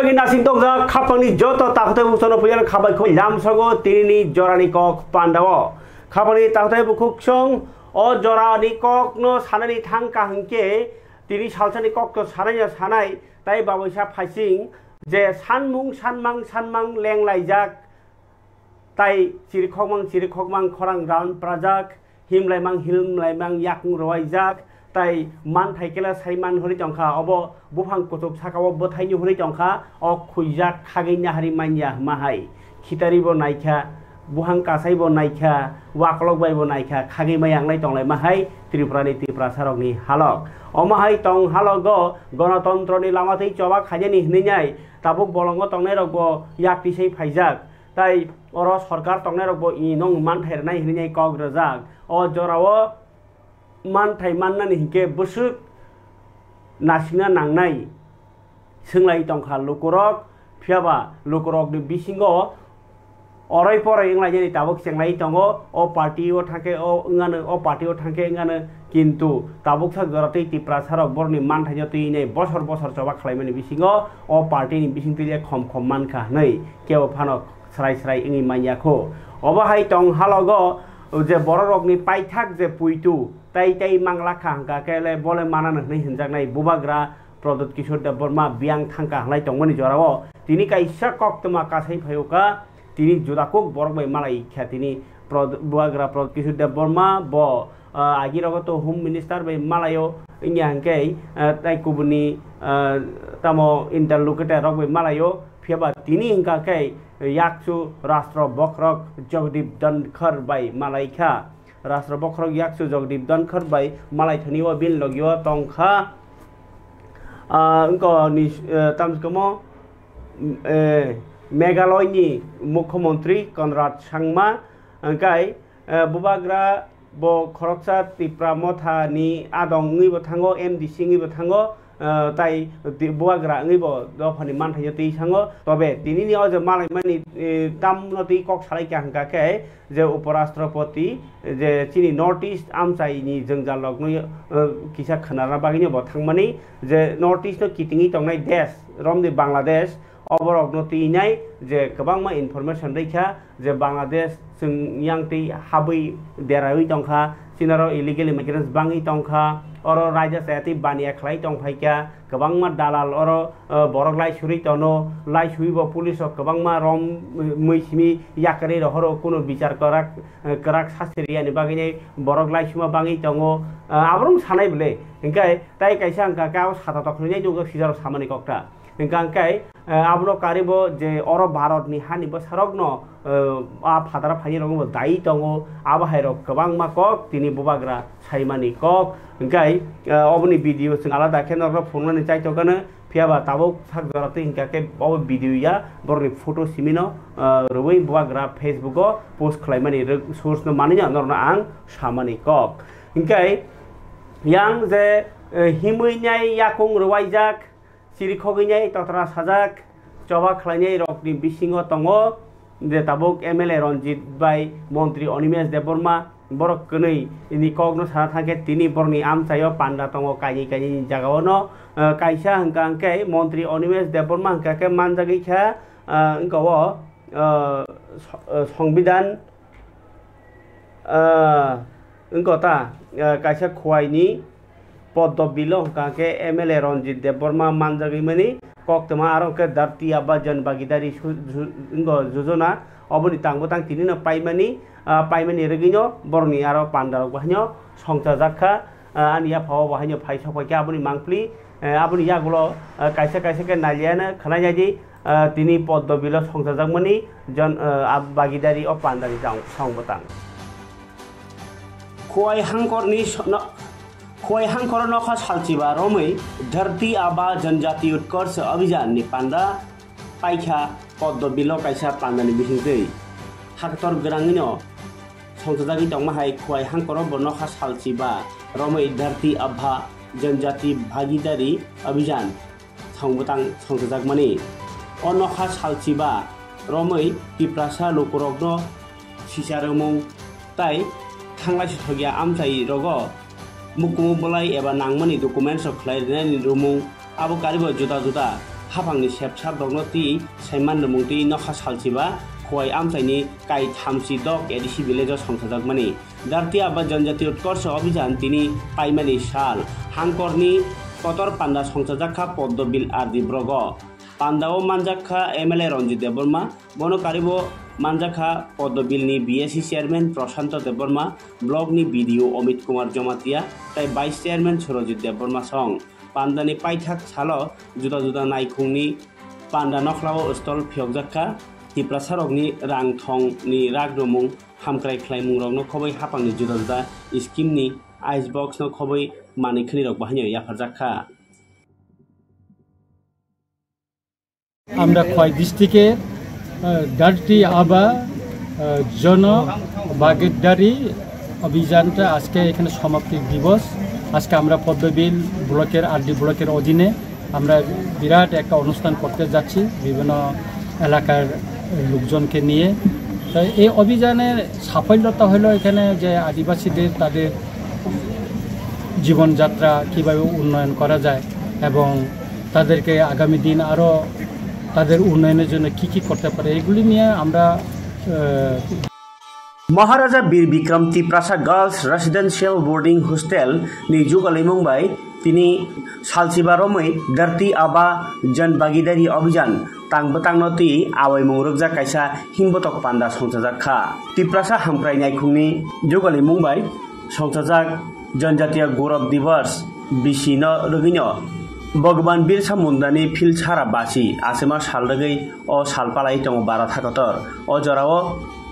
bagi nasing tok da khapangni joto takte busono pujan khabai khoi lamsago tinini jorani kok pandawo khapangni takte bukhuk song o jorani kok no sanani thangka hangke tini salsani kok to sanai sanai tai baboisa phaising je sanmang lenglaijak tai sirikhokmang khorang round project himlaimang yakung roaijak tai man thaikela saiman hori tongkha obo bufang kutub sakao bothaini hori tongkha o khuijak khagina hari manya mahai khitari bo naikha buhang kasai bo naikha waklok bai bo naikha khagi mayanglai tonglai mahai tripura sarokni halok omahai tong halogo ganatantroni lamathei choba khajani hninyai tabuk bolongo tongnai rokbo yakti sei phaijak tai oro sarkar tongnai rokbo inong man thairnai hninyai kok rojak o jorao man thai mannani hingke busuk nasina nangnai sunglai tongkha lukurok phiaba lukurok ni bisingo orai porai inglai jeni tabuk senglai tongo o party o thake o ngane o party o thake ngane kintu tabuk sa gorate tipra sarok borni man thai joti nei bosor choba khlaimani bisingo o party ni bising tile khom man kha nei keo phanok srai ingi manyakho obahai tong halogo je borok ni paithak je puitu tai mangla khangka kele bole manana nei hinjaknai bubagra Prodot Kishore Debbarma biang thangka halai tongmani jorao tini kaisa koktoma kasai phayuka tini judakuk borok bai malai khatini bubagra Prodot Kishore Debbarma bo agirogoto home minister bai malayo inyangkei tai kubuni tamo interlocutor rok bai malayo phiaba tini hingka kai yaksu rashtra bokrok Jagdeep Dhankar bai malaikha Rashtra bokrok yaksu Jagdeep Dhankar bai malai thaniwa bin logyo tongkha engko ni tamskomo Meghalaya ni Mukhyamantri Conrad Sangma angkai bubagra bo khoroksa Tripura motha ni adong ngi bo thango MDC ngi bo thango tai bubagra ngi bo dofani man thai ti sango tobe tini ni oje malai mani tam noti kok salai ka hangka ke je uparashtrapati je chini North East amchai ni jongjal lok no kisa khanara bagini bo thangmani je North East no kitingi tongnai desh romni Bangladesh oborok no tinai je kabangma information rekha je Bangladesh sung yangti habi derai tongkha sinaro illegal immigrants bangi tongkha oro raja sayati bania khlai tongphaika kabangma dalal oro borok lai suri tono lai suibo police ok kabangma rom muismi yakare rohoro kuno bichar karak sasri ani bagini borok lai suma bangi tongo abrung sanai bole engkai tai kaisa angka kaos khata tokhnai jogo sizar samani kokta engkai abro karibo je oro Bharat ni hani basarogno a phadara phani rogmo dai tongo abahairo kabangma kok tini bubagra saimani kok engkai oboni video sing alada khenor phonmani chai tokana phiaba tabuk sagjorate ingkake ob video ya borni photo simino roi bubagra Facebook o post khlaimani source no mani norna ang samani kok engkai yang je himuinyai yakung rowaijak sirikhognyai totra sajak choba khlainai rokni bisingo tongo je tabuk MLA Ranjit bai Montri Animesh Debbarma borok kwnei ini kogno sana thangke tini borni amchayo panda tongo kaini jagao no kaisa hangkangke Montri Animesh Debbarma hangkake manjagi kha engko সংবিধান engko ta kaisa khwaini Podobilo hangkake MLA Ranjit Debbarma manjagi mani koktoma aro ke dharti aba jan bagidari engko jojona oboni tangbotang tini no paimani regino borni aro pandaro bahnyo songcha jakha ania phawa bahnyo phaisa phaika aboni mangpli aboni yagulo kaisa ke naliana khanajaji tini Podobilo songcha jakmani jan bagidari o pandari songbotang खोई हांकर नखा सालचिबा रमै धरती आबा जनजाति उत्कर्ष अभियान नि पान्दा पाइखा Podobilo kaisa pandani bisingtei haktor grangino songtjagi tongmahai खोई हांकर नखा सालचिबा रमै धरती आबा जनजाति भागीदारी अभियान संबोतां songtjagmani o नखा सालचिबा रमै Tiprasa lukurokno sisaremu tai thanglai sithogya amchai rogo mukumu belai eba nangmani documents of khlairnani rumung abo karibo juta hapangni sepsap rokno ti saiman numungti nokha salchiba khoi amchaini kai thamsi dok edisi village songthajak Dharti Aba Janjati Utkarsh Abhijan tini paimani sal hangkorni kotor panda songchajakha poddo bil ardi brogo pandao manjakha MLA Ranjit Deborma bono karibo manjakha poddo bill ni BSC chairman Prashanto Deborma blog ni BDO Omit Kumar Jomatia tai vice chairman Surojit Deborma song pandani paithak salo juda juda naikhungni panda nokhlao stol phiyokjakha tiprasarokni rang thong ni ragdomung hamkrai khlaimung rokno khobai hapangni juda juda scheme ni ice box no khobai manikhni rok bahanyo yafarjakha আমরা খোয়াই ডিস্ট্রিক্টে dirty আবা জন বাগেরদারি অভিযানটা আজকে এখানে সমাপ্তি দিবস আজকে আমরা পদ্মবিল ব্লকের আরডি ব্লকের অধীনে আমরা বিরাট একটা অনুষ্ঠান করতে যাচ্ছি বিভিন্ন এলাকার লোকজনকে নিয়ে তো এই অভিযানের সাফল্যতা হলো এখানে যে আদিবাসীদের তাদের জীবনযাত্রা কীভাবে উন্নয়ন করা যায় এবং তাদেরকে আগামী দিন আরও তাদের উন্নয়নের জন্য কি করতে পারে এগুলি নিয়ে আমরা Maharaja Bir Bikram Tiprasa Girls Residential Boarding Hostel ni jugalai mungbai tini salchibaromai Dharti Aba Jan Bagidari Abhijan tangbetangno ti awai mungrokja kaisa himbotok panda songchajakha Tiprasa hamkrai naikhungni jugalai mungbai songchajak Janjatiya Gaurav Divas bisino rogino Bhagwan Birsa Mundani Phil Chara Basi Asema Saldagai o Salpalai Tong Bara Thakator o Jorao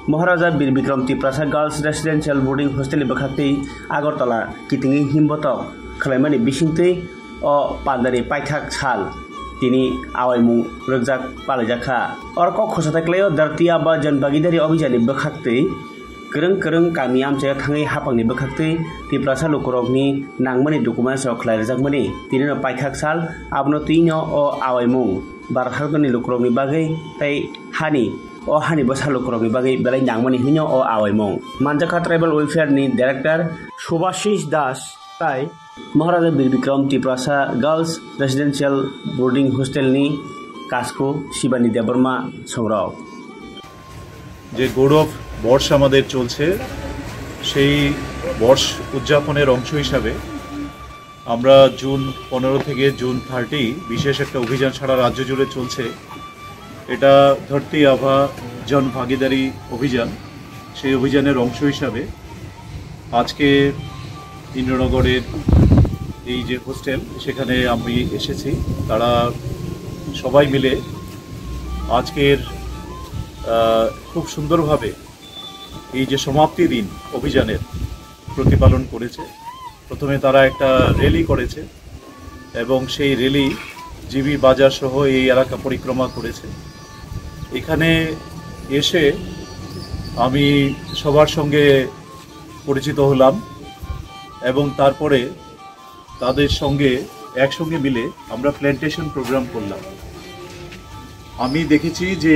Maharaja Bir Bikram Tiprasa Girls Residential Boarding Hostel Bakhati Agartala Kitingi Himbotok Khlaimani Bisingtei o Pandari Paithak Sal Tini Awaimung Rojak Palajakha Orko Khosatakleyo Dharti Aba Jan Bagidari Abhijani Bakhati Kereng kami amchaya thangai hapangni bakhakti Tiprasa lukurokni nangmani documents rok khlairjakmani tinino paithak sal abno tino o awaimung barthakni lukurokni bagai tai hani o hani basa lukurokni bagai belai nangmani hino o awaimung Manjakha Tribal Welfare ni director Subhashish Das tai Maharaja Bir Bikram Tiprasa Girls Residential Boarding Hostel ni kasko Shibani Deborma songrao যে গৌরব বর্ষ আমাদের চলছে সেই বর্ষ উদযাপনের অংশ হিসাবে আমরা জুন 15 থেকে জুন 30 বিশেষ একটা অভিযান সারা রাজ্য জুড়ে চলছে এটা ধরতি আভা জন ভাগিদারি অভিযান সেই অভিযানের অংশ হিসাবে আজকে ইন্দ্রনগরের এই যে হোস্টেল সেখানে আমি এসেছি তারা সবাই মিলে আজকের খুব সুন্দরভাবে এই যে সমাপ্তি দিন অভিযানের প্রতিপালন করেছে প্রথমে তারা একটা র্যালি করেছে এবং সেই র্যালি জিবি বাজার সহ এই এলাকা পরিক্রমা করেছে এখানে এসে আমি সবার সঙ্গে পরিচিত হলাম এবং তারপরে তাদের সঙ্গে একসঙ্গে মিলে আমরা প্ল্যান্টেশন প্রোগ্রাম করলাম আমি দেখেছি যে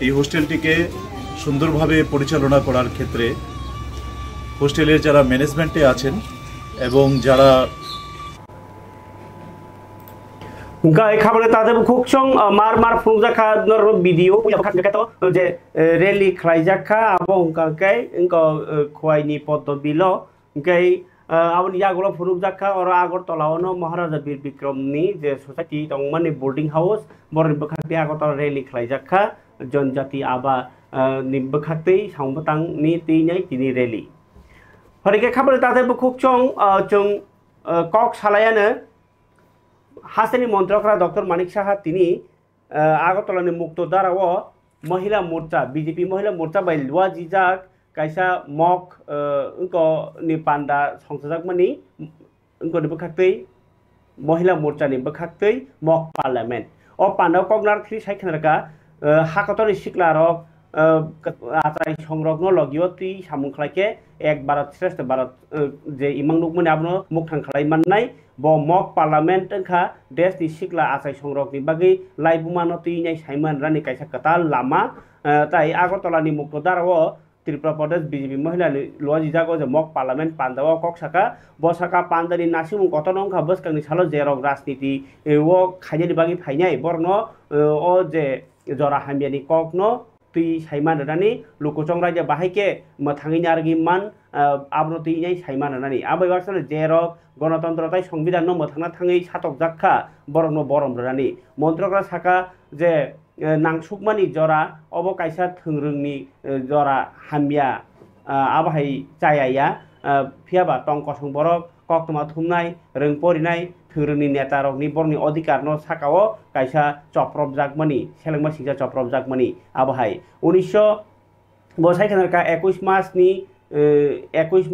এই হোস্টেলটিকে সুন্দরভাবে পরিচালনা করার ক্ষেত্রে হোস্টেলের যারা ম্যানেজমেন্টে আছেন এবং যারা গাই খাবারে তাদের খুকসং মার ফুংজাখা নর ভিডিও খাটো যে রেলি খাইজাখা এবং গাই খোয়াইনি পদ্ম বিল গাই aboni yagulo phuruk jakha or Agartala Maharaja Bir Bikramni je society tongmani boarding house bor bakhati Agartala rally khlaijakha Janjati Aba ni bakhati sangbatang ni tinai tini rally horike khabare tate bukhukchong chung kok salayane hasani montrokra Dr. Manik Saha tini Agartala ni mukto darao Mahila Morcha BJP Mahila Morcha by Lwa Jijak kaisa mok engko ni panda songsajakmani engko ni bakhaktei Mahila Morcha ni bakhaktei mok parliament o panda kognar thri saikhanarka hakatori siklarok atrai songrokno logioti samungkhlaike ek Bharat Shrestha Bharat je imangnukmani abno mukthang khlai mannai bo mok parliament engkha desh ni sikla atrai songrokni bagi laibumano tinai saiman rani kaisa katal lama tai Agartala ni mukto darao Tripura Pradesh BJP महिला लजी जागो जे मक parliament पांदाव कक साका बसाका पांदानि नासिमु कतनंखा बसकांनि सालो जेरक राजनीति वो खायनि बागि फायनाय बरनो ओ जे जरा हामियानि ककनो तुई साइमान रनानि लुकुचंग राजा बाहायके मथांगिनि आरगि मान आबनो तुई साइमान रनानि आबै बारसनो जेरक गणतंत्रताय संविधान नो मथांना थाङै सातक जाखा बरनो बरम रनानि मन्त्रकरा साका जे नांसुकमानि जरा अब कायसा थोंरोंनि जरा हामिया आबाहाय जायाया फियाबा टंकसं बरक कक्तमा थुमनाय रोंपरिनाय थोंरोंनि नेता रकनि बरनि अधिकार न साकाओ कायसा चप्रब जागमानि सेलेंमा सिंजा चप्रब जागमानि आबाहाय 1900 बसायखानका 21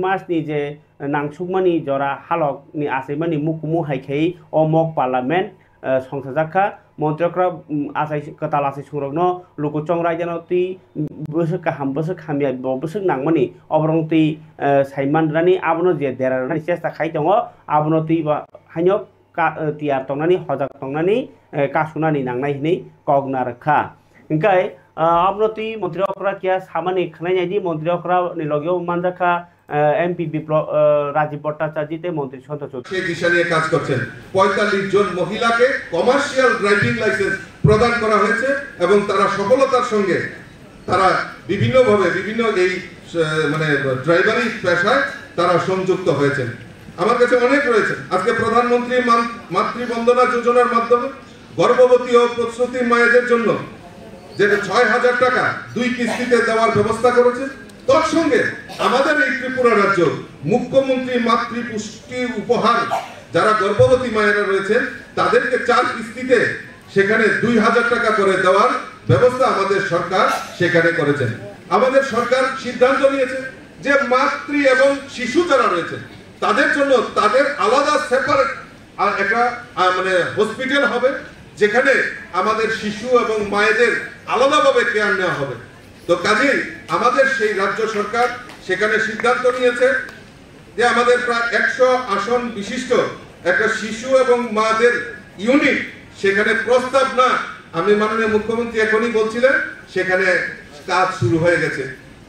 मासनि जे नांसुकमानि जरा हालकनि आसायमानि मुकुमु हायखै अ मक पार्लियामेंट संसद जाखा मन्त्रकरा आसाय कताल आसाय सुरगनो लुकुचंग रायजानो ती बोसोक गाहाम बोसोक खामिया बोसोक नांमानि अबरं ती साइमान रानि आबनो जे देरानि चेष्टा खाय दङ आबनो ती हायनो तियार तंनानि हजाक तंनानि कासुनानि नांनाय हिनै कगना रखा इंकाय आबनो ती मन्त्रकरा किया सामानि खनायनायदि मन्त्रकरा नि लगेव मानजाखा एमपी বিপ্লব রাজীব ভট্টাচার্যতে মন্ত্রী সন্তোষ সেই দিশা নিয়ে কাজ করছেন 45 জন মহিলাকে কমার্শিয়াল ড্রাইভিং লাইসেন্স প্রদান করা হয়েছে এবং তারা সফলতার সঙ্গে তারা বিভিন্নভাবে বিভিন্ন এই মানে ড্রাইভারি পেশায় তারা সংযুক্ত হয়েছেন আমার কাছে অনেক রয়েছে আজকে প্রধানমন্ত্রী মাতৃবন্দনা যোজনার মাধ্যমে গর্ভবতী ও প্রসূতি মায়েদের জন্য যে 6000 টাকা দুই কিস্তিতে দেওয়ার ব্যবস্থা করেছে তার সঙ্গে আমাদের এই ত্রিপুরা রাজ্য মুখ্যমন্ত্রী মাতৃপুষ্টি উপহার যারা গর্ভবতী মায়েরা রয়েছেন তাদেরকে 4 কিস্তিতে সেখানে 2000 টাকা করে দেওয়ার ব্যবস্থা আমাদের সরকার সেখানে করেছেন আমাদের সরকার সিদ্ধান্ত নিয়েছে যে মাতৃ এবং শিশু যারা রয়েছে তাদের জন্য তাদের আলাদা সেপারেট একটা মানে হসপিটাল হবে যেখানে আমাদের শিশু এবং মায়েদের আলাদাভাবে কেয়ার নেওয়া হবে তো কাজেই আমাদের সেই রাজ্য সরকার সেখানে সিদ্ধান্ত নিয়েছে যে আমাদের প্রায় 100 আসন বিশিষ্ট একটা শিশু এবং মাদের ইউনিট সেখানে প্রস্তাব না আমি মাননীয় মুখ্যমন্ত্রী এখনই বলছিলেন সেখানে কাজ শুরু হয়ে গেছে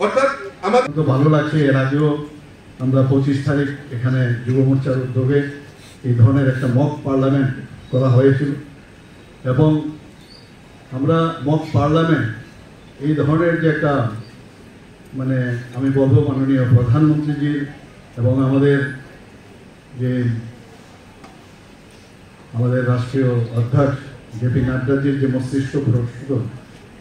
অর্থাৎ আমাদের তো ভালো লাগছে এর আগেও আমরা 25 তারিখ এখানে যুব মোর্চার উদ্যোগে এই ধরনের একটা মক পার্লামেন্ট করা হয়েছিল এবং আমরা মক পার্লামেন্ট এই ধরনের যে একটা মানে আমি বলবো মাননীয় প্রধানমন্ত্রীজির এবং আমাদের রাষ্ট্রীয় অধ্যক্ষ জেপি নাড্ডাজির যে মস্তিষ্ক প্রস্তুত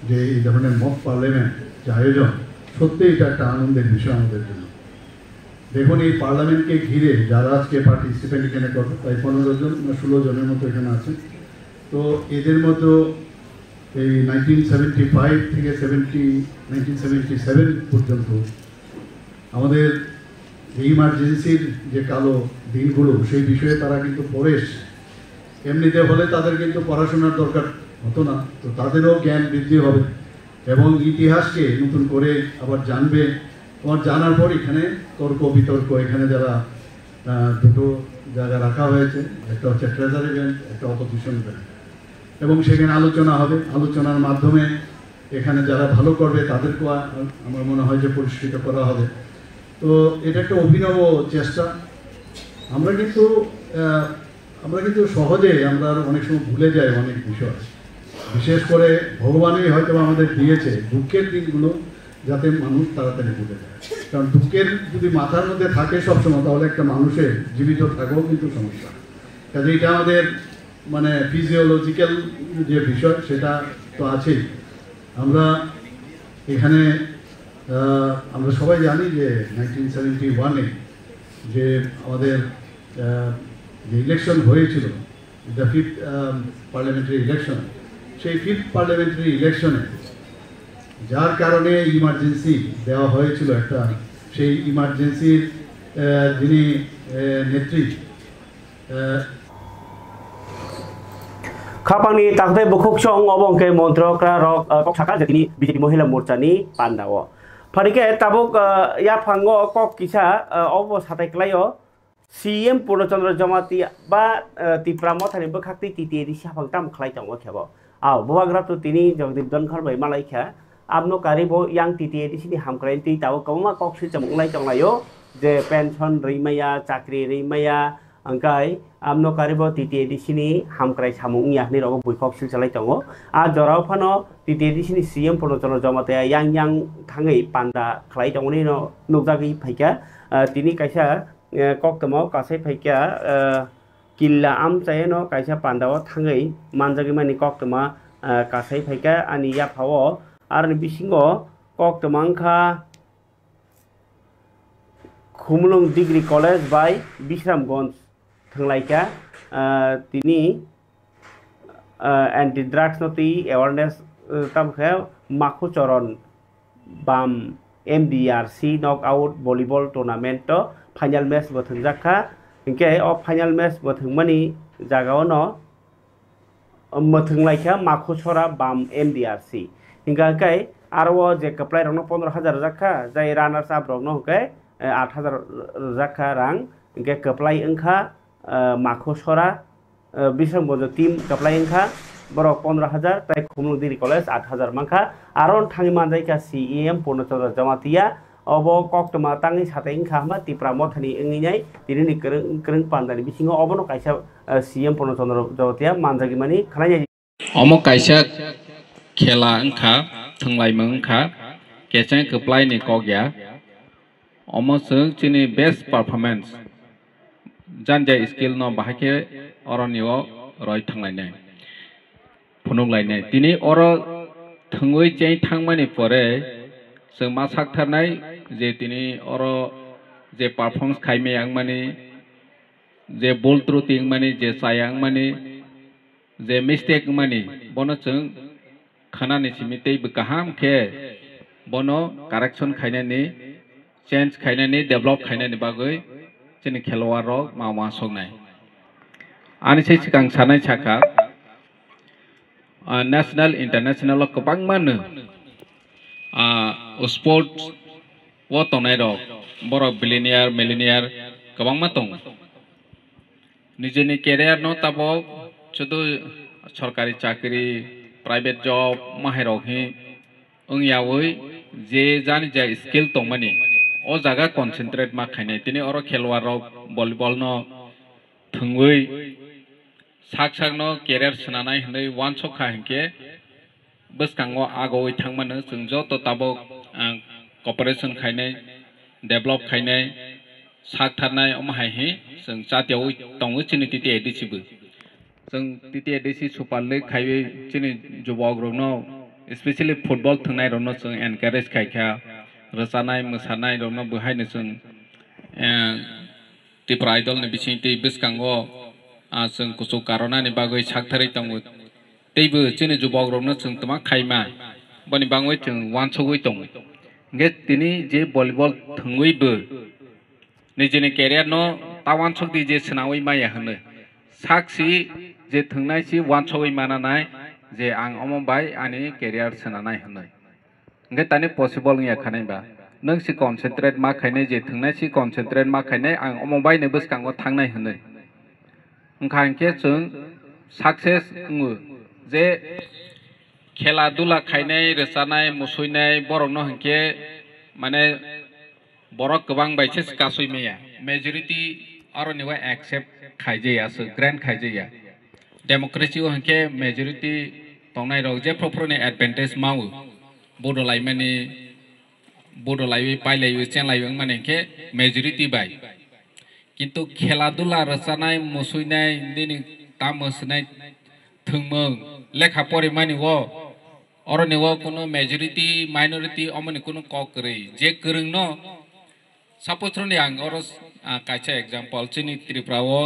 যে এই ধরনের মক পার্লামেন্ট যে আয়োজন সত্যি এটা একটা আনন্দের বিষয় আমাদের জন্য দেখুন এই পার্লামেন্টকে ঘিরে যারা আজকে পার্টিসিপেন্ট এখানে করবে প্রায় 15 জন না 16 জনের মতো এখানে আছে তো এদের মধ্যে এই 1975 থেকে 1977 পর্যন্ত আমাদের ইমার্জেন্সির যে কালো দিনগুলো সেই বিষয়ে তারা কিন্তু পড়ে এমনিতে হলে তাদের কিন্তু পড়াশোনার দরকার হতো না তো তাদেরও জ্ঞান বৃদ্ধি হবে এবং ইতিহাসকে নতুন করে আবার জানবে তোমার জানার পর এখানে তর্ক বিতর্ক এখানে যারা দুটো জায়গা রাখা হয়েছে একটা হচ্ছে ট্রেজার ইভেন্ট একটা অপোজিশন ইভেন্ট এবং সেখানে আলোচনা হবে আলোচনার মাধ্যমে এখানে যারা ভালো করবে তাদেরকে আমার মনে হয় যে পুরস্কৃত করা হবে তো এটা একটা অভিনব চেষ্টা আমরা কিন্তু সহজে আমরা অনেক সময় ভুলে যাই অনেক বিষয় বিশেষ করে ভগবানই হয়তো আমাদের দিয়েছে দুঃখের দিনগুলো যাতে মানুষ তাড়াতাড়ি ভুলে যায় কারণ দুঃখের যদি মাথার মধ্যে থাকে সবসময় তাহলে একটা মানুষের জীবিত থাকাও কিন্তু সমস্যা কাজে এটা আমাদের মানে ফিজিওলজিক্যাল যে বিষয় সেটা তো আছেই আমরা এখানে আমরা সবাই জানি যে 1971-এ যে আমাদের যে ইলেকশন হয়েছিল দ্য 5th পার্লামেন্টারি ইলেকশন সেই 5th পার্লামেন্টারি ইলেকশনে যার কারণে ইমার্জেন্সি দেওয়া হয়েছিল একটা সেই ইমার্জেন্সির যিনি নেত্রী खापांनि ताखथाय बुखुकसं अबंके मन्त्रकरा रक कक्साका जेनि बिजेपि महिला मोर्चानि पान्दाव फारिके ताबुक या फांगो कक किसा अब साथायख्लायो सीएम पूर्णचन्द्र जमाती बा त्रिपुरा मथानि बखाक्ति टिटिरि साफां ताम खलाय दङ खेबो आव बवाग्रा तो तिनि जगदीप धनखर बाय मालायखा amno karibo yang titi di sini hamkren ti tahu kamu mah kok sih cemung lai layo je pension rimaya cakri rimaya angkai amno karibo titi di sini hamkrai samung ya ni rogo bui kok sih celai tongo a jorau pano titi di sini CM pono jono jomate yang thangai panda khlai tongo ni no nukjagi phaika tini kaisa kok temo kasai phaika killa am chaye no kaisa pandao thangai manjagi mani kok temo kasai phaika ani ya phawo arni bisingo kok temangkha Khumlung Degree College by Bisramganj thanglaika tini anti drugs noti awareness tamkha makhu choron bam MDRC knockout volleyball tournament to final match bo thangjakha inke o final match bo thangmani jagao no thanglaika makhu chora bam MDRC hingga kai arwo je kaplai rong 15000 jakha jai runners up rong no kai 8000 jakha rang hingga kaplai engkha makhu chora Bisramganj team kaplai engkha borok 15000 tai Khumlung Degree College 8000 mangkha aron thangi manjaika CEM Purnachandra Jamatia obo koktoma tangi sate engkha ma tipra mothani enginai tini kereng pandani bisingo obono kaisa CEM Purnachandra Jamatia manjagi mani khanai omo kaisa khela engkha thanglai mangkha kesang kaplai ni kokya omo sung chini best performance janja skill no bahake oroniwo roi thanglai nai phunung lai nai tini oro thangoi chei thangmani pore sung ma saktharnai je tini oro je performance khaime angmani je bol truting mani je sayang mani je mistake mani bono sung khanani simitei bekaham ke bono correction khainani change khainani develop khainani bagoi chini khelwar rok mawa songnai ani sei sikang sanai chaka national international kobang manu sports wo tongnai rok borok billionaire millionaire kobang ma tong nijeni career no tabo chudu sarkari chakri private job mahirok hi ungyawi je jani ja skill tongmani o jaga concentrate ma khainai tini oro khelwar rok volleyball no thungui sak no career snanai hnai wansok kha hinke boskango agoi thangmano chung joto tabo cooperation khainai develop khainai sak tharnai omhai hi chung chatiau tongu chini titi edc bu chung titi edc super league khaiwe chini jubok rok no especially football thangnai rok no chung encourage khaikha rasanai musanai rok no bhaino chung tipra idol ni bisingti boskango chung kusu karona ni bagoi sakthari tongu teibo chini jubok rok no chung tama khaima bani bangoi chung wansogoi tong nge tini je volleyball thangoi bo nijini career no tawan sokti je snawai maya hne saksi je thangnai si wansogoi mananai je ang omobai ani career snanai hne nge tani possible ngia khanai ba nang si concentrate ma khainai je thangnai si concentrate ma khainai ang omobai ne boskango thangnai hne ngkhangke chung success ngu je khela dula khainai resanai musuinai borok no hingke mane borok gobang baise kasui meya majority aro niwa accept khaijeya so grand khaijeya democracy o hingke majority tongnai rok je proper advantage mau bodolai mani bodolai pailai chenlai mane hingke majority bai কিন্তু খেলাধুলা রচনায় মুসুইনায় দিন তামসনায় থুংমং লেখা পরিমাণি ও অরনে ও কোনো majority minority অমনি কোনো ককরে যে করং ন সাপোজনি আং অর কাইছা एग्जांपल চিনি ত্রিপুরা ও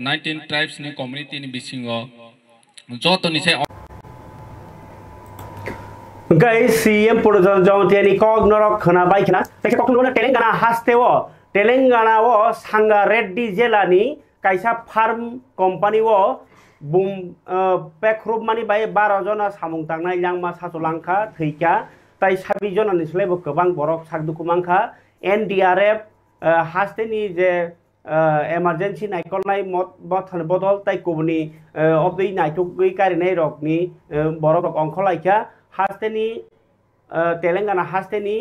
19 ট্রাইবস নি কমিউনিটি নি বিসিং ও যত নিছে guys CM Purnachandra Jamatia ni kok norok khana bai khana teke kok lona Telangana hasteo Telangana o Sangareddy jelani kaisa farm company o bum pekhrub mani bai 12 jona samung tangnai langma sasolangkha theika tai 26 jona ni slebo kobang borok sakduku mangkha NDRF hasteni je emergency naikolnai bothal bodol tai kubni obdei naituk gei karinai rokni borok rok ongkholaika hasteni Telangana हास्टेनी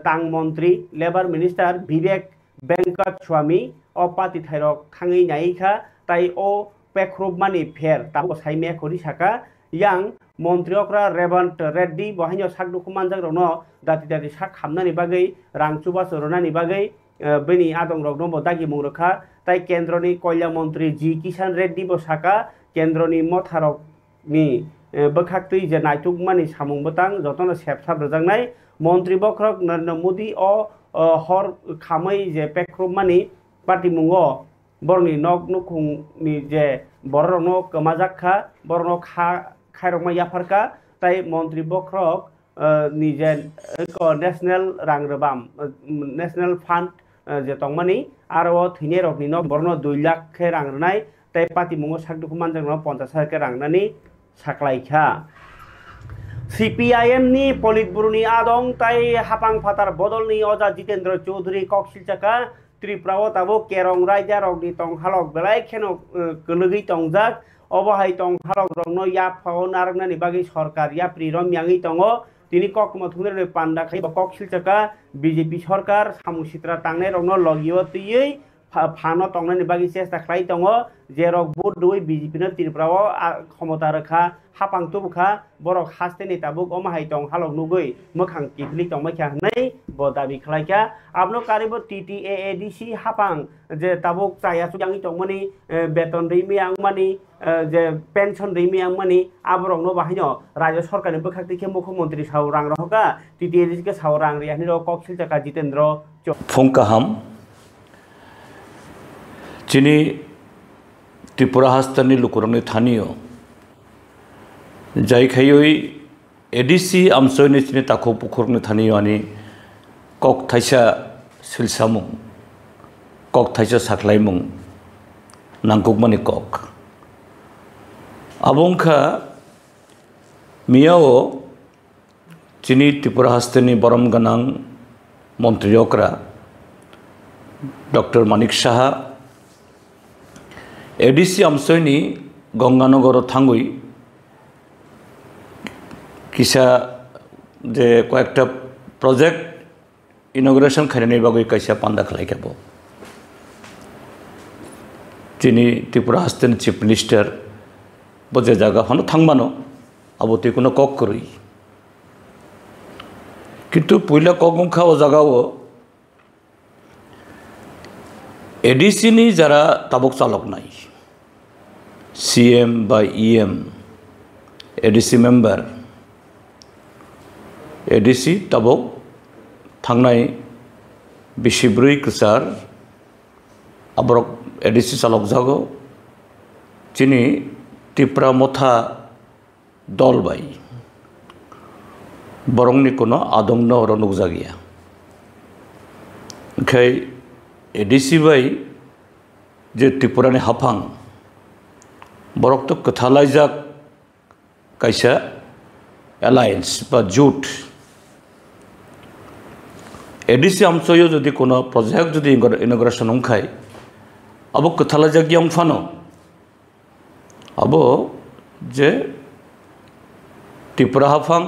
तांग मंत्री labour minister विवेक वेंकट स्वामी ओ party थाइरक थांगई नायिखा ताई ओ पेख्रुबमानी फेर ताबो साइमे खरि साका yang मंत्री okra Revanth Reddy बहाइनो साकदुखु मानजाक रनो दाति दाति sak खामनानि बागै रां चुबास रनानि बागै बेनि आदं रगनो बदागि मुंरखा ताई केन्द्रनि कयला मंत्री जी किसान रेड्डी बो साका केन्द्रनि मथारकनि बखाक्तै जे नायथुकमानि सामुं बतां जतन सेबसाब रजांनाय मंत्री बख्रक नरेन्द्र मोदी हर खामै जे पेख्रुबमानि पार्टी मुंगो बरनि नक नुखुंनि जे बरनो कमाजाखा बरनो खायरकमा याफारका ताई मंत्री बख्रक निजे नेशनल रांग्रबाम नेशनल फांड जे तंगमानि आरो थैने रकनि न बरनो 2 लाख खे रांरनाय ताई पार्टी मुंगो साकदुखु मानजांनो 50,000 के रांनानि साख्लायखा CPIM नि पलिटबुरुनि आदं ताई हापां फातार बदलनि अजा जितेन्द्र चौधरी कक्सिलचाका त्रिपुराव ताबो केरं रायजा रगनि तंगहालक बेलाय खेनो गलगै तंगजाक अबहाय तंगहालक रंनो याफाव नारगनानि बागै सरकार याप्रि रमयाङै तंगो तिनि ककमा थुंगरे पान्डा खाइ कक्सिलचाका बीजेपी सरकार सामुसित्रा तांनाय रंनो लगियतयै फानो तंगनानि बागै चेष्टा खालाय तंगो जेरक बुट दुइ बीजेपी न त्रिपुराव क्षमता रखा हापां तुबखा बरक हास्टेनि ताबुक अमाहाय तंग हालक नुगै मोखां किफलि तंबायखा हनै ब दाबि खालायखा आबनो कारिबो TTAADC हापां जे ताबुक चाया सुयांगि तंगमनि बेतन दैमियांगमानि जे पेंशन दैमियांगमानि आबरंनो बाहायनो राज्य सरकारनि बखाक्तिखे मुख्यमंत्री साव रां रहका TTAADC के साव रां रियानि र कक्सिलचाका जितेन्द्र फुंकाहाम चिनी त्रिपुरा हास्तानि लुकुरंनि थानियो जाय खायै ADC आमसयनि चिनि ताखौ पुखुरनि थानियो आनि कक थाइसा सिलसामुं कक थाइसा साख्लायमुं नांगुकमानि कक आबंखा मियाओ चिनि त्रिपुरा हास्तानि बरम गनां मंत्री अक्रा डॉक्टर मानिक साहा ADC आमसयनि गंगानगर थांगुई किसा जे कयेकटा प्रोजेक्ट इनॉग्रेशन खायनायनि बागै कायसा पान्डा खालायखाबो चिनि त्रिपुरा हास्टेनि चीफ मिनिस्टर बजे जागा फानो थांबानो आबो तिकुनो कक करुई किन्तु पयला कक ओ जागाओ ADC नि जारा ताबक चालक नाय CM बा EM ADC मेम्बर ADC ताबक थांनाय 24 कसार आबरक ADC चालक जागो चिनि त्रिपुरा मथा दल बाय बरंनि कोनो आदंनो र नुगजागिया ओंखाय ADC बाय जे त्रिपुरानि हाफां बरक तो कथालायजाक कायसा एलायंस बा जुट ADC आमसयो जदि कोनो प्रोजेक्ट जदि इनॉग्रेशन होंखाय अब कथालायजाक यंग फानो अब जे त्रिपुरा हाफां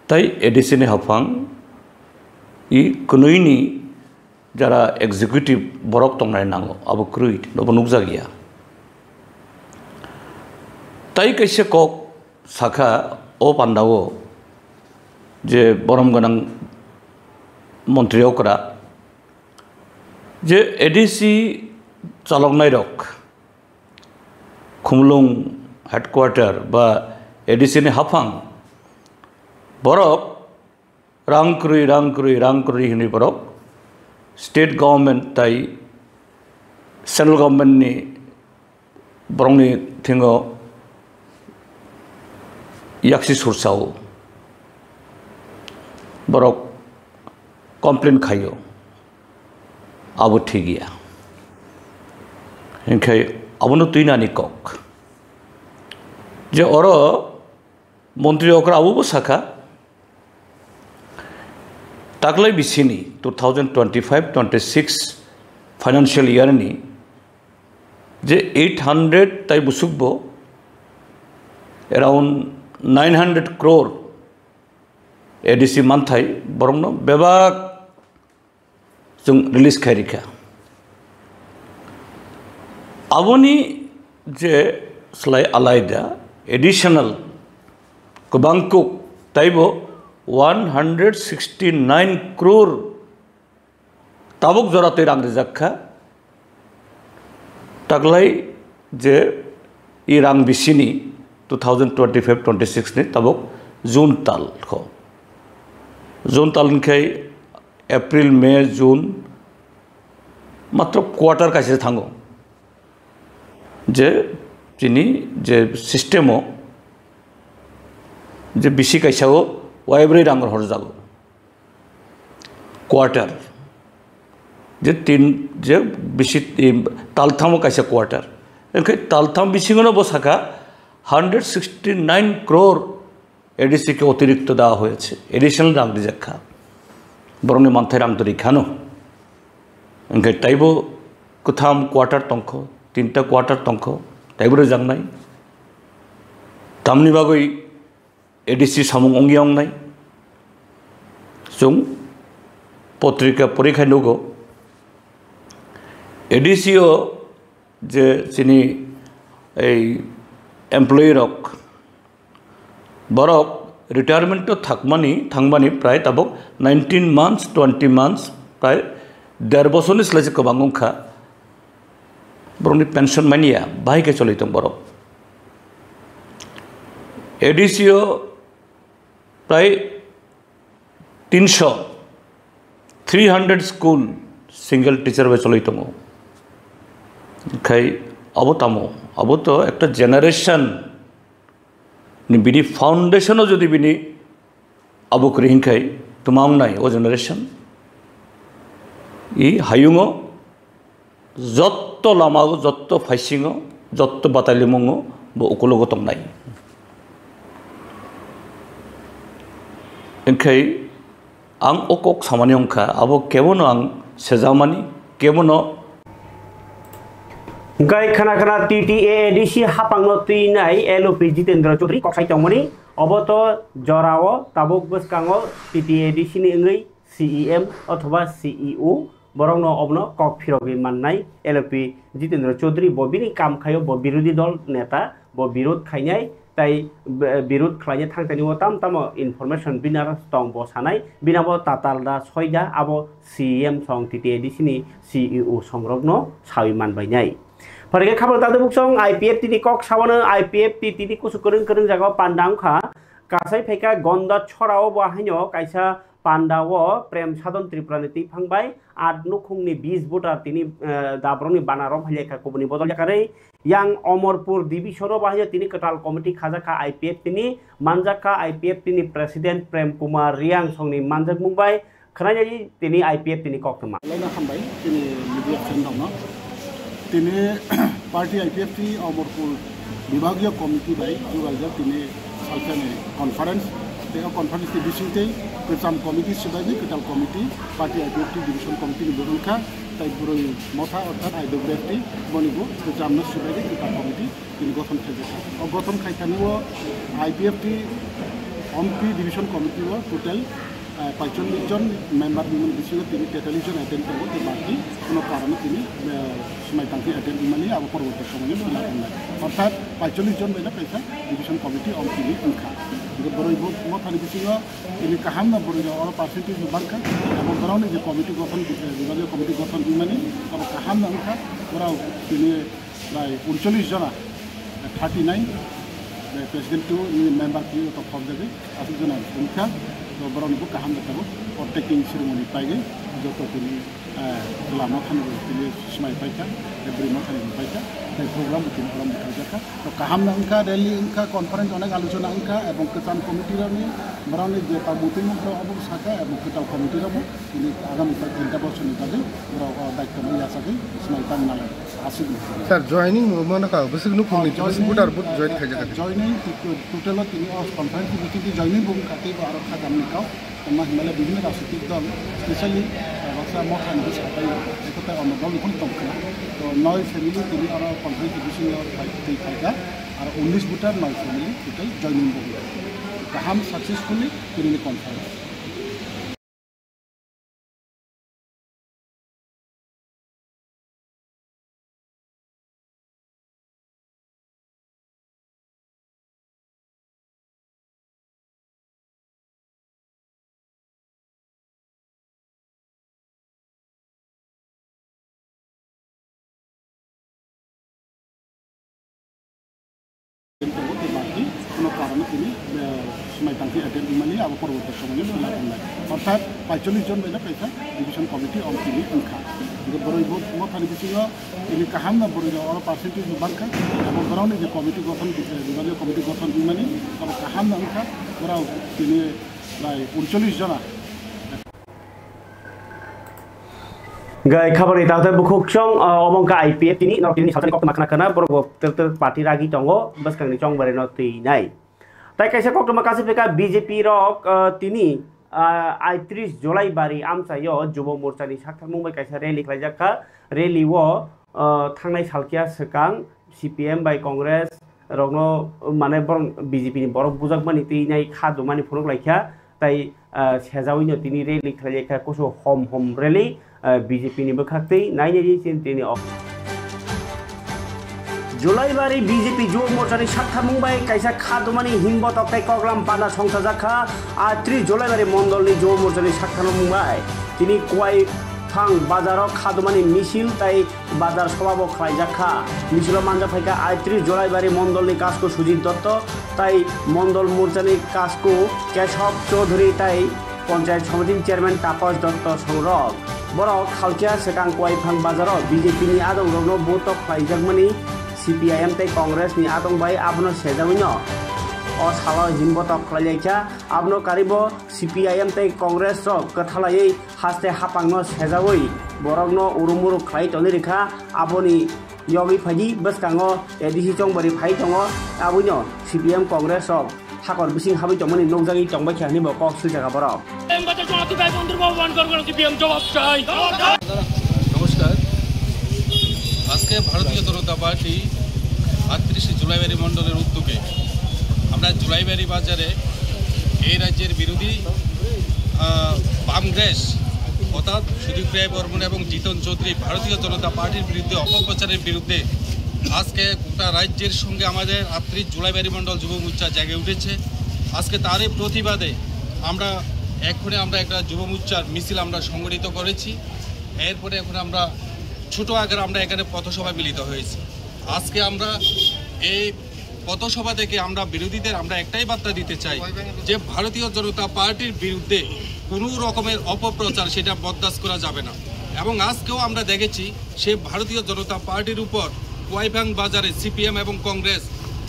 ताई ADC नि हाफां इ कनुइनि जरा एग्जीक्यूटिव बरक तंनाय नांगो अब क्रुइट नबो नुगजागिया ताई कैसे कक साखा ओ पान्डाओ जे बरम गनां मंत्री अक्रा जे ADC चालकनाय रक खुमलुं हेडक्वार्टर बा ADC नि हाफां बरक रां क्रुइ हिनि बरक स्टेट गवर्नमेंट ताई सेंट्रल गवर्नमेंट नि बरंनि थिंगो याक्सि सुरसाओ बरक कमप्लेन खायो आबो थिगिया इनखाय आबनो तुइनानि कक जे अर मंत्री अक्रा आबो साखा तागलाय बिसिनि 2025-26 फाइनेंशियल ईयर नि जे 800 ताई बुसुकबो अराउंड 900 crore एडिसि मानथाय बरंनो बेबाक जों रिलिज खायरिखा आबोनि जे स्लाय आलायदा एडिशनल गोबांखौ ताइबो 169 crore ताबुक जराते रां रिजाखा तागलाय जे इ रां बिसिनी 2025-26 नि ताबुक जून तालनिखाय एप्रिल मे जून मात्र क्वार्टर कासे थांगो जे जिनी जे सिस्टेमो जे बिसि काइसाओ वाइब्रै रां हर जागो क्वार्टर जे तीन जे बिसि तालथामो काइसा क्वार्टर ओंखाय तालथाम बिसिङनो बसाखा 169 crore एडिसि के अतिरिक्त दा হয়েছে एडिशनल रां रिजाखा बरंनि मानथाय रां दरिखानो ओंखाय ताइबो कुथाम क्वार्टर तंख तीनटा क्वार्टर तंख ताइबो रोजांनाय तामनि बागै एडिसि सामुं अंगियांनाय जों पत्रिका परीक्षा नुगो एडिसिओ जे जिनि एमप्लयी रक बरक रिटायरमेंट थांमानी प्राय ताबक 19 months 20 months प्राय 1.5 बोसोरनि स्लाइसे गोबां अंखा बरंनि पेंशन मानिया बाहायके चलिदों बरक एडिसिओ प्राय 300 स्कूल सिंगल टीचर बे चलिदों ओंखाय अब तामो अब तो एक जेनारेशन बिनि फाउंडेशन जुदि बिनि अब हिंखाय तुमांनाय ओ जेनारेशन इ हायुङो जत्त लामागो जत्त फाइसिङो जत्त बातालिमङो बो उकलगो तंनाय ओंखाय आं अकक सामानि अंखा अब केबनो आं सेजामानि केबनो गाय खाना TTA एडिसि हापांनो तुइनाय एलओपि जितेन्द्र चौधरी कक्साइतंमनि अबतो जराओ ताबुक बसकांगो TTA एडिसि नि अंगै CEM अथवा CEO बरंनो अबनो कक फिरगि माननाय एलओपि जितेन्द्र चौधरी बबिनि काम खायो ब विरोधी दल नेता ब विरोध खायनाय ताई विरोध खायने थांतानि ताम इनफरमेशन बिनार स्टंग बसानाय बिनाबो तातालदा सयदा आबो CEM सं TTA एडिसि नि CEO संरग्नो सावि मानबायनाय फरगे खाबर दादो बुकसं IPF टिनि कक सावनो IPF टिनि कुसु करं जागा पान्डांखा कासाय फेका गन्दा छराव बाहायनो काइसा पान्डावो प्रेम साधन त्रिपुरानि तिफांबाय आदनुखुंनि 20 भोटार तिनि दाब्रनि बानारम हालेखा कोबनि बदल जाकारै yang अमरपुर डिविजनो बाहायनो तिनि कटाल कमिटी खाजाखा IPF टिनि मानजाखा IPF टिनि प्रेसिडेंट प्रेम कुमार रियांग संनि मानजाक मुंबाय खनायनि तिनि IPF टिनि कक्तमा लायना खामबाय तिनि मिडिया फ्रेन्डआवनो तिनि पार्टी IPF टी अमरपुर विभागीय कमिटी बाय जुगालजा तिनि सालखानि कॉन्फ्रेंस ते कॉन्फ्रेंस की बिसिंते प्रचाम कमिटी सिबायनि कटाल committee party IPF T division committee नि बुरुंखा ताई बुरुं मथा अर्थात IPF टी बनिबो प्रचामनो सिबायनि कटाल कमिटी तिनि गठन खायजा अ गठन खायखानिओ IPF टी अमपी डिविजन कमिटी वो टोटल 45 जन मेम्बर निमन बिसिङो तिनि 43 जन अटेन्ड करबो ते बाकी कोनो कारण तिनि समय तांखि अटेन्ड माने अब परवर्ती समय लाखना अर्थात 45 जन बेला पैसा डिविजन कमिटी अम तिनि अंखा बरैबो मथानि बिसिङो तिनि काहाम न बरैबो अर परसेंटेज बांखा अब गरावनि जे कमिटी गठन विभागीय कमिटी गठन माने अब काहाम न अंखा गराव तिनि प्राय 39 जना 39 प्रेसिडेंट टू मेम्बर की तो फॉर्म देबे 80 जना अंखा तो बरौनी काहाम बताबो और टेकिंग सेरेमनी पाइगे जो तो तिनि लामा खानो तिनि समय पाइका एवरी मथानि पाइका ताई प्रोग्राम तिनि प्रोग्राम खायजाखा तो काहाम अंका रैली अंका कॉन्फ्रेंस अनेक आलोचना अंका एवं किसान कमिटी रनि बरौनी जे मिटिंग फ्रो अब साका एवं किसान कमिटी रबो तिनि आगामी 3 बছरनि बादै बराव दायित्व या साकै समय तान नालाय आसिग सर जॉइनिंग मूवमेंट का बसगनु फुंनि बुटार बुट जॉइन खायजाखा जॉइनिंग टोटल तिनि कॉन्फ्रेंस मिटिंग जॉइनिंग बुम खाते आरो खादामनि काव मा हिमालय विभिन्न राजनीतिक दल स्पेशली बाक्सा मथानि साथाय एकता अनगल कोन तंखा तो 9 फैमिली तिनि आरो कॉन्फ्रेंस डिविजन फाइट फाइटा आरो 19 बुटार 9 फैमिली टोटल जॉइनिंग बुम kaham successfully tinini conference. কোনো কারণে তিনি সময় তাঙ্কি অ্যাটেন্ড মানে আবার পরবর্তী সময়ে লাগান অর্থাৎ 45 জন বাইনা পাইছা ডিভিশন কমিটি অন তিনি অংখা কিন্তু বড়ই মথানি বিসিও তিনি কাহাম না বড়ই অল পার্সেন্টেজ বানখা এবং বড়াও যে কমিটি গঠন বিভাগীয় কমিটি গঠন মানে আবার কাহাম না অংখা বড়াও তিনি প্রায় 39 জনা Gaya kabar itu ada buku cong omong ke IPF ini, nanti ini salahnya kok makan karena berbuat parti lagi tongo, bas kang ni cong bare nanti nai. Tapi kaisa kok makasih mereka BJP rok tini 31 Julai bari am sayo Jubo Morcha ni sakta Mumbai kaisa rally kelajaka rally wo tangnai salkia sekang CPM by Congress rokno mana borong BJP ni borong bujak mani ti nai khadu mani phonok laikya tai sejauhnya tini rally kelajaka koso home rally BJP ni berkati naik jadi sini ok. Julai bari BJP Jubo Morcha ni sakta Mumbai kaisa khadu mani himbo tokai program pada songsa jaka 30 Julai bari mondol ni Jubo Morcha ni sakta Mumbai tini kuai Thang bazaro khadumani misil tai bazar সভাব খাইজাখা মিছিল মানজা ফাইকা 31 জুলাই বারে মন্ডলনি কাজকো সুজিত দত্ত তাই মন্ডল মোর্চানি কাজকো কেশব চৌধুরী তাই পঞ্চায়েত সমিতির chairman Tapas Dutta সংরক বড় খালকিয়া সেকাং কোয়াইফাং বাজার BJP নি আদং রনো বত খাইজাকমানি CPIM তাই কংগ্রেস নি আদং বাই আবনো সেজাউইনো o sala himbo tok khlaikha abno karibo CPIM tai Congress rok kathalai haste hapangno sejawoi borokno urumuru khlai toni rekha aboni yogi phaji baskango edisi chongbari phai tongo abuino CPM Congress rok hakor bising habi tongmani nokjagi tongbai khani bo kok siljaga borok নমস্কার আজকে ভারতীয় জনতা party 38 Julaibari মণ্ডলের উদ্যোগে আমরা জুলাইবাড়ি বাজারে এই রাজ্যের বিরোধী বামগ্রেস অর্থাৎ সুদীপ রায় বর্মন এবং জিতন চৌধুরী ভারতীয় জনতা পার্টির বিরুদ্ধে অপপ্রচারের বিরুদ্ধে আজকে গোটা রাজ্যের সঙ্গে আমাদের 38 জুলাইবাড়ি মণ্ডল যুব মোর্চা জেগে উঠেছে আজকে তারই প্রতিবাদে আমরা এখনই আমরা একটা যুব মোর্চার মিছিল আমরা সংগঠিত করেছি এরপরে এখন আমরা ছোট আকারে আমরা এখানে পথসভা মিলিত হয়েছি আজকে আমরা এই পথসভা থেকে আমরা বিরোধীদের আমরা একটাই বার্তা দিতে চাই যে ভারতীয় জনতা পার্টির বিরুদ্ধে কোনো রকমের অপপ্রচার সেটা বরদাস্ত করা যাবে না এবং আজকেও আমরা দেখেছি সে ভারতীয় জনতা পার্টির উপর কোয়াইফাং বাজারে সিপিএম এবং কংগ্রেস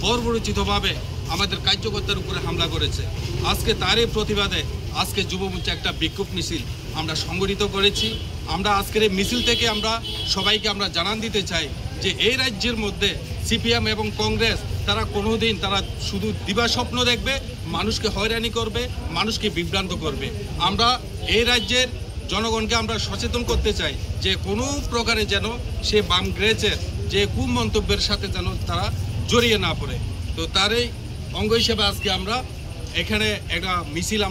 বর্বরোচিতভাবে আমাদের কার্যকর্তার উপরে হামলা করেছে আজকে তারই প্রতিবাদে আজকে যুব মোর্চা একটা বিক্ষোভ মিছিল আমরা সংগঠিত করেছি আমরা আজকের এই মিছিল থেকে আমরা সবাইকে আমরা জানান দিতে চাই যে এই রাজ্যের মধ্যে সিপিএম এবং কংগ্রেস তারা কোনোদিন তারা শুধু দিবা স্বপ্ন দেখবে মানুষকে হয়রানি করবে মানুষকে বিভ্রান্ত করবে আমরা এই রাজ্যের জনগণকে আমরা সচেতন করতে চাই যে কোনো প্রকারে যেন সে বামগ্রেসের যে কুমন্তব্যের সাথে যেন তারা জড়িয়ে না পড়ে তো তারই অঙ্গ হিসেবে আজকে আমরা এখানে একটা মিছিল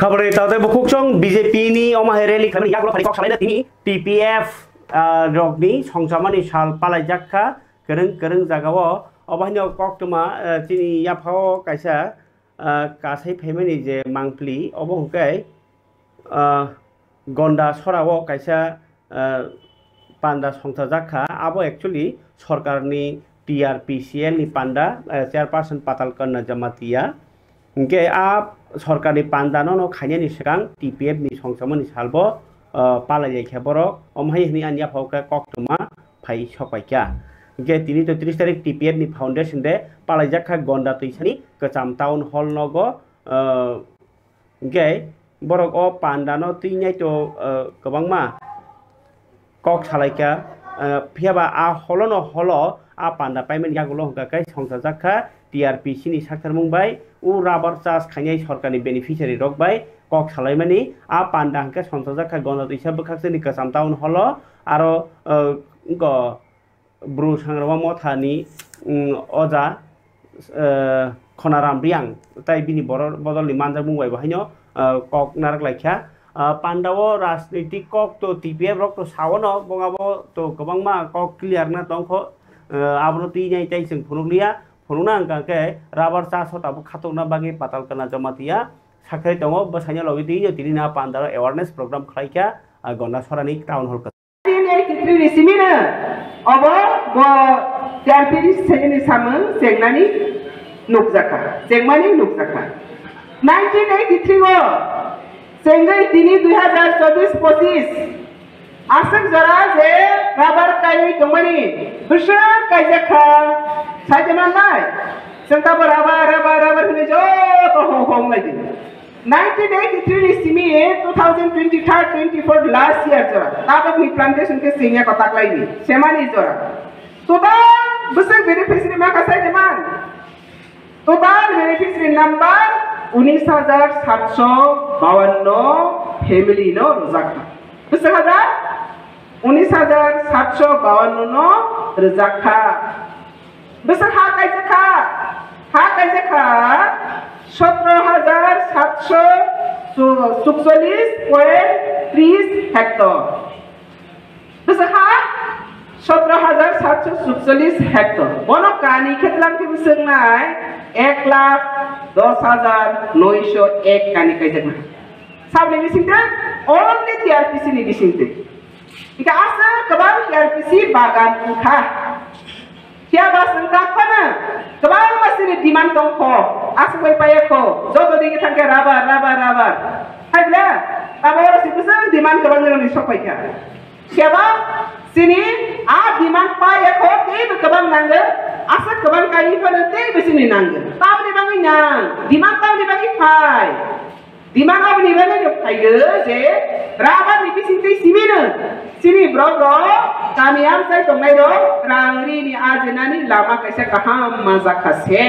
খবরে তাতে বুকুকচং বিজেপি নি অমাহে রেলি খানি ইয়াগলো ফারি কক সালাইনা তিনি TPF rokni songsamani sal palai jakka kereng jagao obahino koktuma chini yaphao kaisa kasai phaimani je mangpli obo hungkai gonda sorao kaisa panda songsa jakka abo actually sorkarni TRPCL ni panda chairperson patal kanna jamatia hingke a sorkarni panda no khainani sekang TPF ni songsamani salbo palai lekha borok omhai hini anya phauka koktuma phai sopaikya ge tini to 30 tarik TPF ni foundation de palai jakha gonda tuisani kacham town hall nogo ge borok o panda no tuinai to kabangma kok salaikya phiaba a holono holo a panda payment yagulo hongka kai songsa jakha TRPC ni saktar mungbai u rubber charge khainai sorkani beneficiary rokbai kok salaimani a panda hangke songsa jakha gonda tuisa bokhakseni kacham town holo aro go bru sangrama mothani oja Khonaram Riang tai bini bodol ni manjar mungwai bahino kok narak laikha Pandawo Rasnitik kok to TPF rok to sawono bongabo to gobangma kok clear na tongkho abro ti nyai tai sing phunuklia phunukna angka ke rabar chas hota khatokna bagi patal kana jamatia sakhai tongo basanya logi ti tini na Pandawo awareness program khlaikha gonna sorani town hall ka 1983 ni simina obo bo champion seni samang sengnani nukjaka sengmani nukjaka 1983 go sengai tini 2024-25 asal jara je rabar kai tongmani busha kai jakha sajaman nai sengta rabar hune jo to hong lagi 1983 ni simi 2023-24 last year jara tabak mi plantation ke singya kotak lagi semani jara total busha beneficiary ma kasai jaman total beneficiary number 19,752 family no rozakha besar 19,752 no rozakha besar ha kai jakha 17,747.30 hectare besar ha 17,747 hectare bono kani khetlam ke besar nai 1,10,901 kani kai jakha sabne bisingte only TRPC ni bisingte ika asa kabang TRPC bagan ukha kia basangka kona kabang masih demand tongko asa koi payako jodo dingi thangke rabar haibla tabor sibusang demand kabang ni sopaika kia ba sini demand payako te kabang nangge asa kabang kai pada te besini nangge tahu ni bangi nyang demand tahu ni bangi pai di mana ni bela ni payge je rabar ni bisingte simina sini bro kami am sai tongai do rangri ni ajenani lama kaise kaham maza khase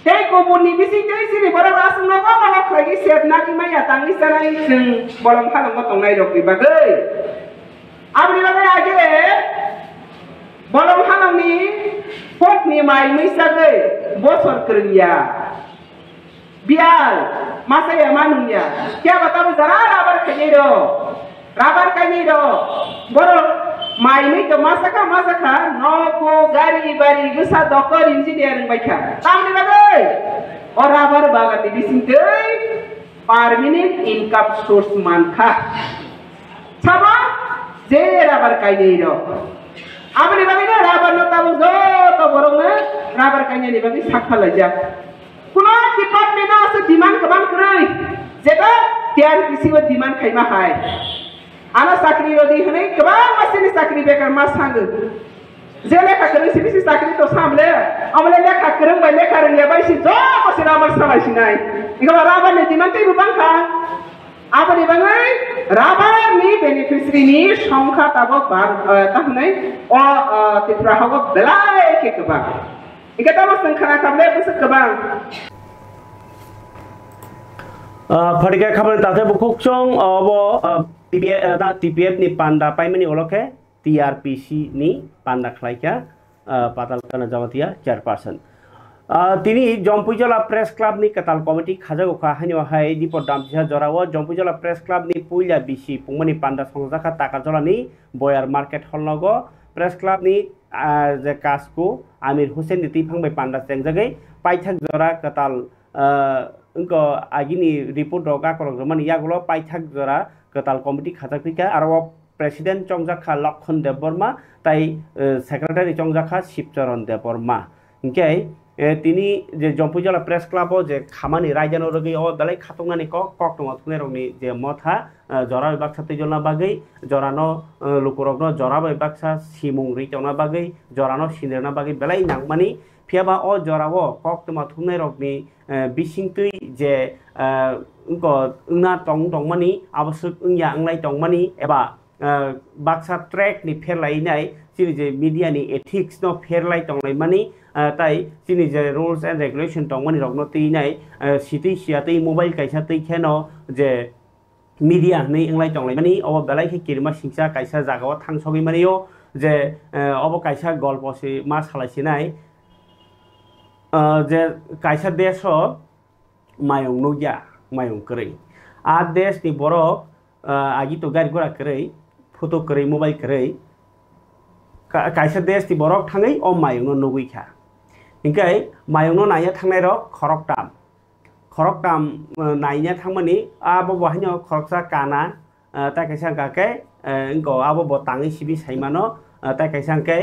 tei ko muni bisingte sini bora rasung no ko lagi set na ki mai atangi sanai sing bolong khalong ko tongai do ki bagai abri bagai age bolong khalong ni pok ni mai misagai bosor kerja bial masa ya manunya क्या बताओ जरा राबर कहीं दो बोलो माइमी तो masa का नको गाड़ी बारी गुसा dokter engineering baca tahu bagai और राबर बागान di sini permanent income source manka sama je rabar kaya do apa ni bagai rabar no tahu do to borongnya rabar kaya ni bagai sakal aja kuno department asa demand kabang kerai jeta tiar kisi wa demand khaima hai ana sakri rodi hane kabang masini sakri bekar mas sang jele ka kerai sisi sakri to samle amle lekha kereng bai lekha reng ya bai si jo ko sira mar samai sinai ika rabar ni demand te bang kha apa ni bangai rabar ni beneficiary ni songkha tabok bang tahnai o tipra hago belai ke kabang ika tabok sangkhana kamle bus kabang Fadiga kabar tate bukukchong obo TPF ni panda paimani oloke TRPC ni panda khlaika patal kana jamatia chairperson tini Jompuijala Press Club ni katal committee khajago kha hanyo hai dipor damjha jorawo Jompuijala Press Club ni puila bisi pungmani panda songjaka takajola ni boyar market holnogo Press Club ni je kasku Amir Hussein ni tipangbai panda cengjagai paithak jora katal उनको आगिनी report रोगा करगमान यागुलो पाइथाक जरा कताल committee खाजाखिका आरो president चंगजाखा लक्षण देवबर्मा ताई secretary चंगजाखा Shivcharan Debbarma इनके तिनी जे जम्पुइजला press club जे खामानि रायजानो रगै ओ बेलाय खातंगानि कक थुने रंनि जे मथा जरा विभागसा तैजलना बागै जरानो लुकुरगनो जरा विभागसा सिमुं रिचना बागै जरानो सिनेरना बागै बेलाय नांगमानि फियाबा ओ जरावो कक थुने रगनि बिसिंतै जे उनको उना तंगमानि आवश्यक उया अंगलाय तंगमानि एबा बाक्सा ट्रेक नि फेरलायनाय सिनि जे मीडिया नि एथिक्स नो फेरलाय तंगलायमानि ताई सिनि जे रुल्स एंड रेगुलेशन तंगमानि रगनो तैनाय सिति सियातै मोबाइल कायसा तै खेनो जे मीडिया नै अंगलाय तंगलायमानि अब बेलाय के किरमा सिंसा कायसा जागाव थांसगैमानियो जे अब कायसा गल्पसे मा सालायसिनाय जे कायसा देश मायं नुया मायं करै आ देश नि बरक आगि तो गारि गरा करै फोटो करै मोबाइल करै कायसा देश नि बरक थाङै अ मायं नुगैखा इंखाय मायं नाया थांनाय र खरकटाम नायnya थांमानि आबो बहायनो खरकसा काना ता कायसा गाके इंको आबो ब ताङै सिबि साइमानो ता कायसा के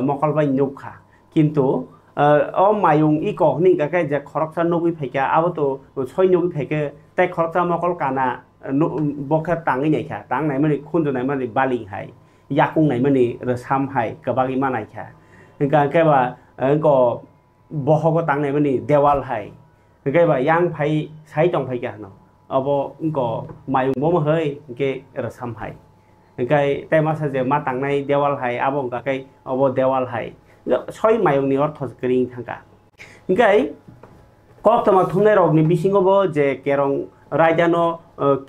मकलबाय नुखा किन्तु अ मायं इको नि गाके जे खरकसा नुगै फाइका आबो तो सय नुगै फाइके ता खरकसा मकल काना बखा ताङै नायखा तांनाय माने खुनजनाय माने बालिं हाय याकुंनाय माने रसाम हाय गबागि मानायखा गाके बा इंको बहगो तांनाय माने देवाल हाय गैबा yang phai sai tong phai ka no abo ngo mai bom hơi ke rasam hai kai tai ma sa je ma tangnai dewal hai abo ka kai abo dewal hai soi mayong ni ortho skring thangka kai kok tama thumnai rok ni bisingo bo je kerong raijano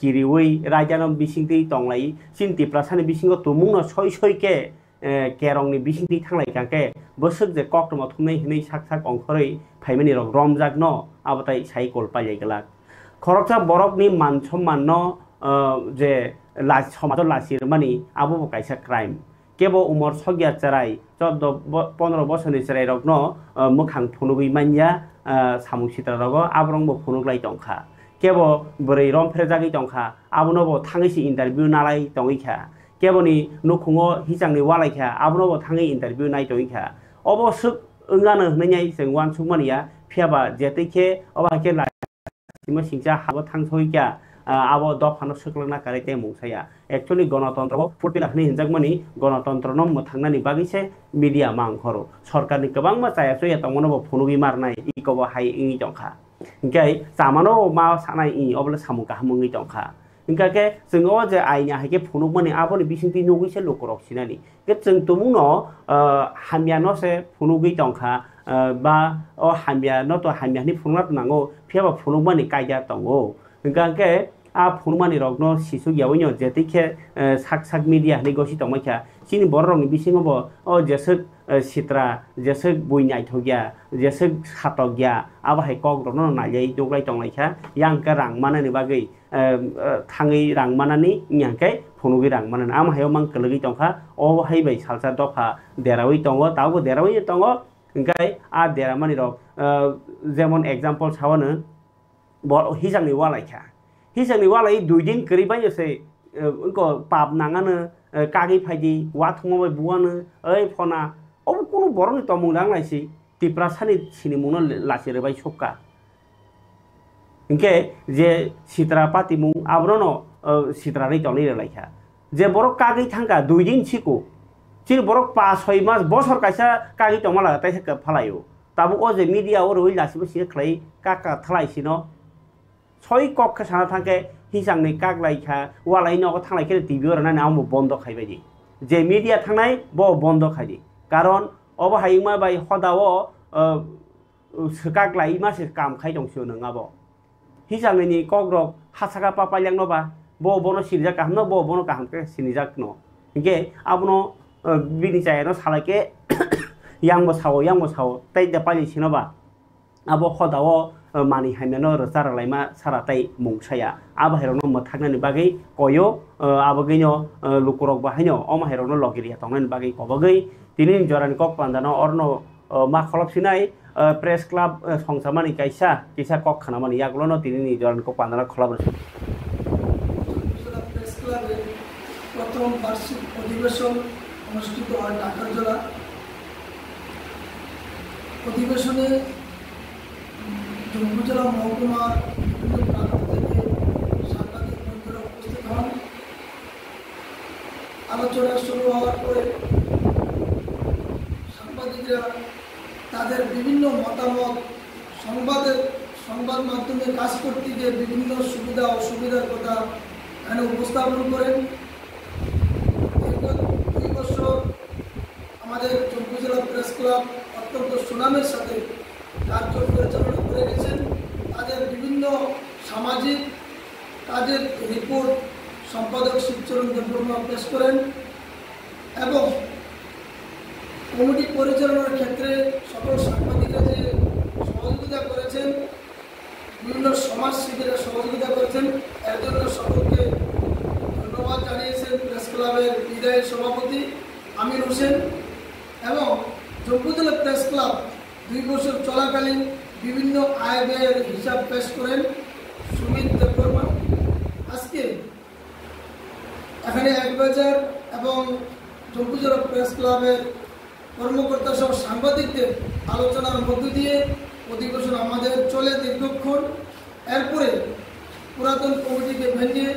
kiriwi raijano bisingti tonglai sinti prasani bisingo tumung no soi ke kerong ni bisingti thanglai ka ke bosuk je kok tama thumnai hinai sak ongkhorei फाइमानि रक रमजाक न आबताय cycle पाइगला खरकसा बरक नि मान सम्मान न जे समाज लासिर मानि आबो कायसा crime केबो Umar सगिया चराय 14-15 बसरनि चराय रक न मोखां फुनुगै मानिया सामुक सित्रा रग आब्रंबो फुनुगलाय दंखा केबो बोरै रम फ्रेजागै दंखा आबनबो थाङैसि इन्टारभिउ नालाय दंगैखा केबोनि नुखुङो हिजांनि वालायखा आबनबो थाङै इन्टारभिउ नाय दंगैखा अबसुक 응가는 흔히 정관 충만이야 피아바 제때케 어바케 라시마 신자 하고 탕소이야 아버 더 파노 스클나 가레테 몽사야 एक्चुअली गणतन्त्र फुटिलाखनि हिनजाकमानि गणतन्त्रनो मोथांनानि बागैसे मिडिया मांखरो सरकारनि गोबां मा जायासो एतमनो फुनुगि मारनाय इकबो हाय इंनि दंखा इंकाय जामानो मा सानाय इ अबले सामुका हामुंगि दंखा इंकाके जोङो जे आइना हायके फुनुगमानि आबोनि बिसिंति नगैसे लोकरक सिनानि के जों तुमुनो हामियानो से फुनुगि दंखा बा अ हामियानो तो हामियानि फुनुनात नांगो फियाबा फुनुगमानि कायदा दंगो इंकाके आ फुनुमानि रगनो सिसु यावैनो जेतिखे साक मिडिया नि गसि दंमाखा सिनि बररंनि बिसिङबो अ जेसो सित्रा जेसो बुइनाय थगिया जेसो खातगिया आबाहाय कग्रनो नायै दग्लाय दंलायखा यांका रांमानानि बागै थाङै रांमानानि यांकै फुनुगि रांमानानि आमहायाव मान कलगि दंखा अ हायबाय सालसा दफा देरावै दङ तावबो देरावै दङ इंकाय आ देरामानि रग जेमन एग्जांपल सावनो हिजांनि वालायखा हिजांनि वालाय 2 दिन करिबायसे उनको पाप नाङानो कागि फायदि वा थङबाय बुवानो ओइ फना अब कोनो बरनि तमुं नांलायसि तिप्रासानि सिनिमुनो लासिरबाय सका इंके जे सित्रा पातिमुं आब्रनो सित्रानि तनि लायखा जे बर कागि थांगा 2 दिन सिको सिन बर 5-6 मास बसर कायसा कागि तमाला ताइसे फालायो ताबो ओ जे मीडिया और ओइ लासिबो सिर खलै काका थलायसिनो सय कक्का साना थांके हिसांनि कागलायखा वालायनो थांलायखे टिभि रानानै आमो बन्द खायबायदि जे मीडिया थांनाय ब बन्द खायदि कारण अब हायमा बाय हदाव सकागलाय मासे काम खाय दंसो नङाबो हिसांनि कग्रक हासागा पापाल्याङनोबा ब बनो सिरजा काहनो ब बनो काहनके सिनिजाकनो इंके आबनो बिनि जायनो सालाके यांबो साव ताइ दपालि सिनोबा आबो हदाव मानि हायनानो रजारालायमा साराताय मुंसाया आबाहेरनो मथागनानि बागै कयो आबगैनो लुकुरक बाहायनो अमाहेरनो लगिरिया तंनानि बागै कबगै तिनि जरानि कक पान्दानो अर्नो मा खलबसिनाय प्रेस क्लाब संसामानि कायसा कक खानामानि यागलनो तिनि जरानि कक पान्दानो खलाबरसि प्रेस क्लाबे प्रथम वार्षिक अधिवेशन অনুষ্ঠিত হয় ঢাকার জেলা অধিবেশনে উপজেলা মহকুমার বিভিন্ন প্রান্ত থেকে সাংবাদিক বন্ধুরা উপস্থিত হন আলোচনা শুরু হওয়ার পরে সাংবাদিকরা তাদের বিভিন্ন মতামত সংবাদ মাধ্যমে কাজ করতে গিয়ে বিভিন্ন সুবিধা অসুবিধার কথা এখানে উপস্থাপন করেন দীর্ঘ 2 বছর আমাদের উপজেলা প্রেস ক্লাব অত্যন্ত সুনামের সাথে কার্য পরিচালনা করে গেছেন তাদের বিভিন্ন সামাজিক কাজের রিপোর্ট সম্পাদক শিবচরণ দেববর্মা পেশ করেন এবং কমিটি পরিচালনার ক্ষেত্রে সকল সাংবাদিকরা যে বিভিন্ন সমাজসেবীরা সহযোগিতা করেছেন। এর জন্য সকলকে ধন্যবাদ জানিয়েছেন প্রেস ক্লাবের বিদায়ী সভাপতি আমির হোসেন এবং জম্মু জেলা প্রেস ক্লাব 2 বছর চলাকালীন বিভিন্ন আয় ব্যয়ের হিসাব পেশ করেন সুমিত দেববর্মা। আজকে এখানে একবাজার এবং জম্মু জেলা প্রেস ক্লাবের কর্মকর্তা সহ সাংবাদিকদের আলোচনার মধ্য দিয়ে অধিবেশন আমাদের চলে দীর্ঘক্ষণ। এরপরে পুরাতন কমিটিকে ভেঙে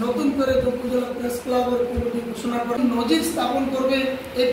নতুন করে জম্মু জেলা প্রেস ক্লাবের কমিটি ঘোষণা করে নজির স্থাপন করবে এই